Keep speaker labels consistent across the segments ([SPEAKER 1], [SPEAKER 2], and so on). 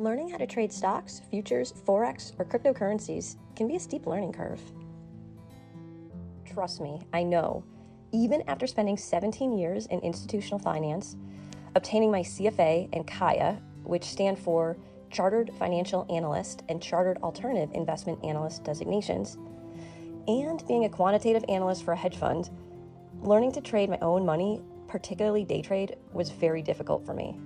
[SPEAKER 1] Learning how to trade stocks, futures, forex, or cryptocurrencies can be a steep learning curve. Trust me, I know. Even after spending 17 years in institutional finance, obtaining my CFA and CAIA, which stand for Chartered Financial Analyst and Chartered Alternative Investment Analyst designations, and being a quantitative analyst for a hedge fund, learning to trade my own money, particularly day trade, was very difficult for me.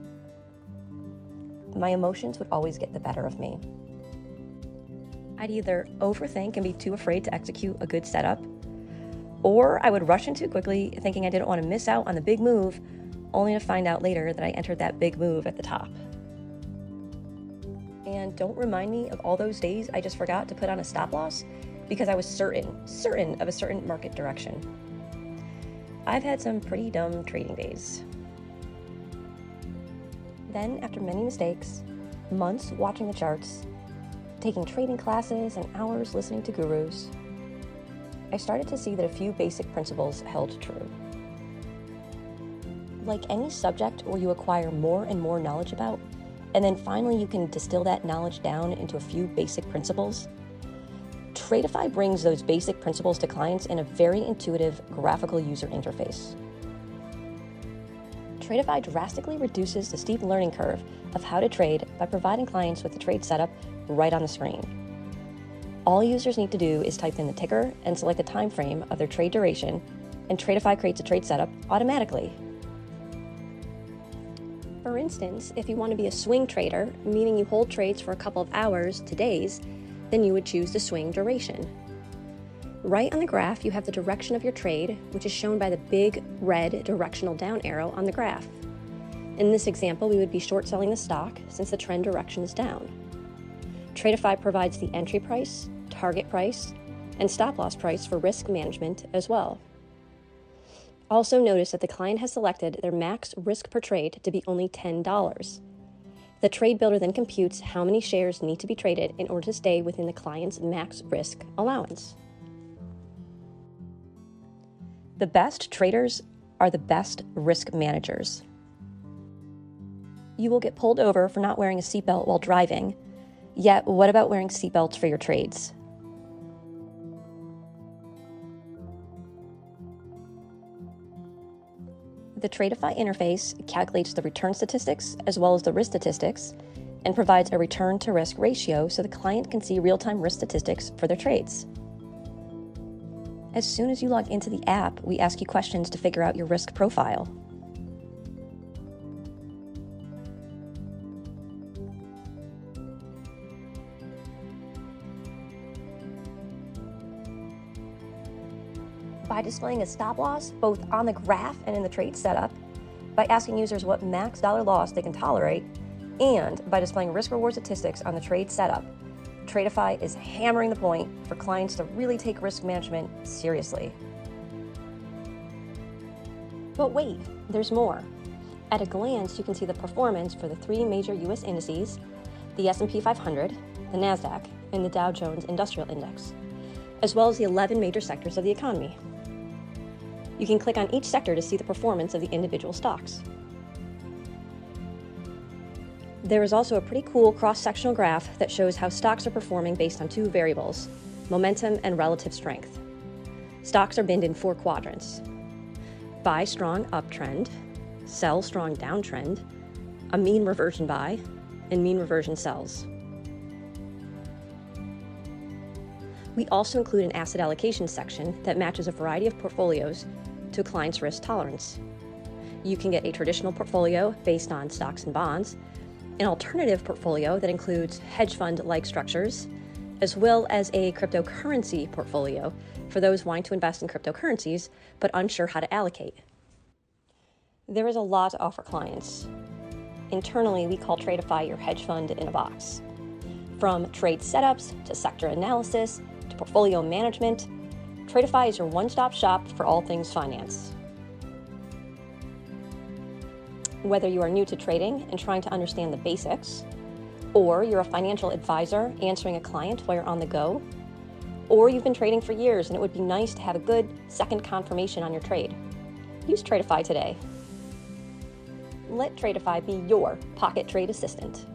[SPEAKER 1] My emotions would always get the better of me. I'd either overthink and be too afraid to execute a good setup, or I would rush in too quickly thinking I didn't want to miss out on the big move, only to find out later that I entered that big move at the top. And don't remind me of all those days I just forgot to put on a stop loss because I was certain of a certain market direction. I've had some pretty dumb trading days. Then, after many mistakes, months watching the charts, taking trading classes, and hours listening to gurus, I started to see that a few basic principles held true. Like any subject where you acquire more and more knowledge about, and then finally you can distill that knowledge down into a few basic principles, Traidify brings those basic principles to clients in a very intuitive graphical user interface. Traidify drastically reduces the steep learning curve of how to trade by providing clients with the trade setup right on the screen. All users need to do is type in the ticker and select the time frame of their trade duration, and Traidify creates a trade setup automatically. For instance, if you want to be a swing trader, meaning you hold trades for a couple of hours to days, then you would choose the swing duration. Right on the graph, you have the direction of your trade, which is shown by the big red directional down arrow on the graph. In this example, we would be short selling the stock since the trend direction is down. Traidify provides the entry price, target price, and stop loss price for risk management as well. Also notice that the client has selected their max risk per trade to be only $10. The trade builder then computes how many shares need to be traded in order to stay within the client's max risk allowance. The best traders are the best risk managers. You will get pulled over for not wearing a seatbelt while driving, yet what about wearing seatbelts for your trades? The Traidify interface calculates the return statistics as well as the risk statistics and provides a return to risk ratio so the client can see real-time risk statistics for their trades. As soon as you log into the app, we ask you questions to figure out your risk profile. By displaying a stop loss both on the graph and in the trade setup, by asking users what max dollar loss they can tolerate, and by displaying risk-reward statistics on the trade setup, Traidify is hammering the point for clients to really take risk management seriously. But wait, there's more. At a glance, you can see the performance for the 3 major U.S. indices, the S&P 500, the NASDAQ, and the Dow Jones Industrial Index, as well as the 11 major sectors of the economy. You can click on each sector to see the performance of the individual stocks. There is also a pretty cool cross-sectional graph that shows how stocks are performing based on 2 variables, momentum and relative strength. Stocks are binned in 4 quadrants: buy strong uptrend, sell strong downtrend, a mean reversion buy, and mean reversion sells. We also include an asset allocation section that matches a variety of portfolios to a client's risk tolerance. You can get a traditional portfolio based on stocks and bonds, an alternative portfolio that includes hedge fund-like structures, as well as a cryptocurrency portfolio for those wanting to invest in cryptocurrencies but unsure how to allocate. There is a lot to offer clients. Internally, we call Traidify your hedge fund in a box. From trade setups to sector analysis to portfolio management, Traidify is your one-stop shop for all things finance. Whether you are new to trading and trying to understand the basics, or you're a financial advisor answering a client while you're on the go, or you've been trading for years and it would be nice to have a good second confirmation on your trade, use Traidify today. Let Traidify be your pocket trade assistant.